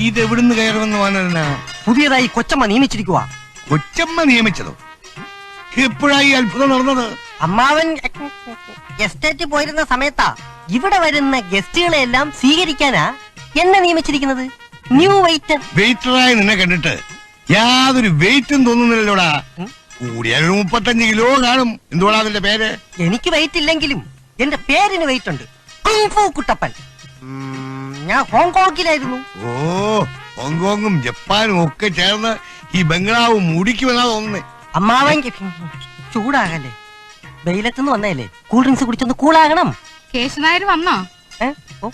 ഇതെവിടുന്ന് കയറുമെന്ന് പറഞ്ഞ പുതിയതായി കൊച്ചമ്മ നിയമിച്ചിരിക്കുക. കൊച്ചമ്മ നിയമിച്ചതോ? എപ്പോഴായി അത്ഭുതം നടന്നത്? അമ്മാവൻ എസ്റ്റേറ്റ് പോയിരുന്ന സമയത്താ ഇവിടെ വരുന്ന ഗസ്റ്റുകളെ എല്ലാം സ്വീകരിക്കാനാ എന്നെ നിയമിച്ചിരിക്കുന്നത്. New waiter. വെയിറ്ററായി നിന്നെ കണ്ടിട്ട് യാതൊരു വെയിറ്റും തോന്നുന്നില്ലല്ലോടാ. കൂടിയാൽ 35 കിലോ കാണും. എന്തുകൊണ്ടാ അതിന്റെ പേര്? എനിക്ക് വെയിറ്റ് ഇല്ലെങ്കിലും എന്റെ പേരിന് വെയിറ്റ് ഉണ്ട്. കുങ്ഫു കുട്ടപ്പൻ. ഞാൻ ഹോങ്കോങ്ങിലായിരുന്നു. ഓ, ഹോങ്കോങ്ങും ജപ്പാനും ഒക്കെ ചേർന്ന് ഈ ബംഗ്ലാവ് മുടിക്കുമെന്നാ തോന്നുന്നേ. അമ്മാവൻ ചൂടാകല്ലേ, വെയിലത്തുനിന്ന് വന്നേലേ, കൂൾ ഡ്രിങ്ക്സ് കുടിച്ചൊന്ന് കൂളാകണം. കേശനായർ വന്നോ? ഓ,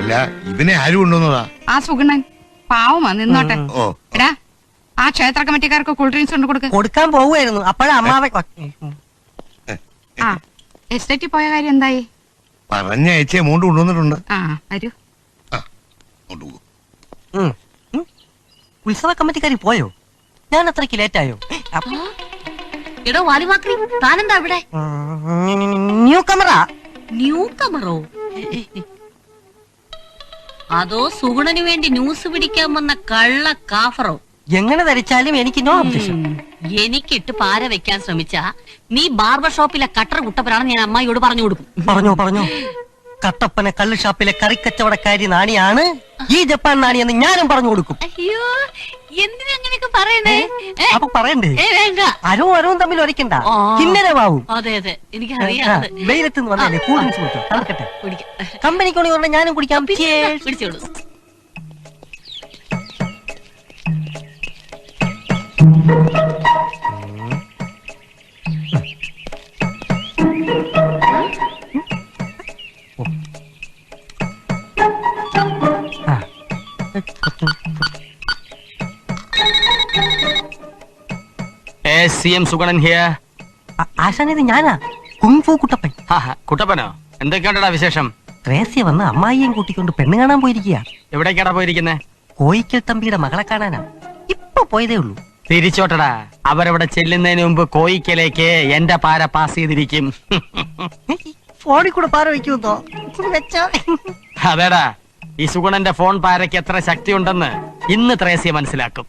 അല്ല, ഇവനെ ആരും കൊണ്ടുവന്നതാ? ആ സുഗുണൻ പാവമാ, നിന്നോട്ടെ. ഓ, എടാ, ആ ക്ഷേത്ര കമ്മിറ്റിക്കാർക്ക് കൂൾ ഡ്രിങ്ക്സ് കൊണ്ട് കൊടുക്ക. കൊടുക്കാൻ പോവുമായിരുന്നു. അപ്പോഴാ അമ്മാവൻ ആ എസ്റ്റേറ്റിൽ പോയ കാര്യം എന്തായി? പറഞ്ഞയച്ച എമൗണ്ട് കൊണ്ടുവന്നിട്ടുണ്ട്. ആ വരൂ. ഉത്സവ കമ്മിറ്റിക്കാരി പോയോ? ഞാൻ അത്രയ്ക്ക് ലേറ്റായോ? എടോ വാലിമാക്രി, താനെന്താ ഇവിടെ? ന്യൂ കമറാ. ന്യൂ കമറോ? അതോ സുഗുണന് വേണ്ടി ന്യൂസ് പിടിക്കാൻ വന്ന കള്ള കാഫറോ? എങ്ങനെ ധരിച്ചാലും എനിക്ക് നോ ഒബ്ജക്ഷൻ. എനിക്കിട്ട് പാര വെക്കാൻ ശ്രമിച്ച നീ ബാർബർ ഷോപ്പിലെ കട്ടർ കുട്ടപ്പനാണെന്ന് ഞാൻ അമ്മായിയോട് പറഞ്ഞു കൊടുക്കും. പറഞ്ഞോ. കട്ടപ്പന കള്ള് ഷാപ്പിലെ കറിക്കച്ചവടക്കാരി നാണിയാണ് ഈ ജപ്പാൻ നാണിയെന്ന് ഞാനും പറഞ്ഞു കൊടുക്കും. അയ്യോ, എന്തിനാ അങ്ങനെയൊക്കെ പറയണേ? അപ്പൊ പറയണ്ടേ? വേണ്ട. അരവും തമ്മിൽ ഒരയ്ക്കണ്ട, കിന്നരമാവും. അതെ, എനിക്കറിയാം. വെയിലത്തുനിന്ന് വന്നല്ലേ, കൂൾ ഡ്രിങ്ക്സ് കുടിച്ചോ. തണുക്കട്ടെ. കമ്പനിക്കുള്ളിൽ പറഞ്ഞ ഞാനും കുടിക്കാം. പിടിച്ചോളൂ. CM Suganan here. ആശാൻ, ഇത് ഞാനാ, കുങ്ഫു കുട്ടപ്പൻ. കുട്ടപ്പനോ? എന്തൊക്കെയാണ്ടാ വിശേഷം? ത്രേസ്യ വന്ന് അമ്മായിയും കൂട്ടിക്കൊണ്ട് പെണ്ണ് കാണാൻ പോയിരിക്കുക. എവിടേക്കാടാ പോയിരിക്കുന്നേ? കോയിക്കൽ തമ്പിയുടെ മകളെ കാണാനാ. ഇപ്പൊ പോയതേ ഉള്ളൂ. തിരിച്ചോട്ടടാ, അവരവിടെ ചെല്ലുന്നതിന് മുമ്പ് കോയിക്കലേക്ക് എന്റെ പാര പാസ് ചെയ്തിരിക്കും. ഫോണിൽ കൂടെ പാര വയ്ക്കുമെന്നോ വെച്ചോ? അതേടാ, ഈ സുഗുണന്റെ ഫോൺ പാരയ്ക്ക് എത്ര ശക്തി ഉണ്ടെന്ന് ഇന്ന് ത്രേസ്യ മനസ്സിലാക്കും.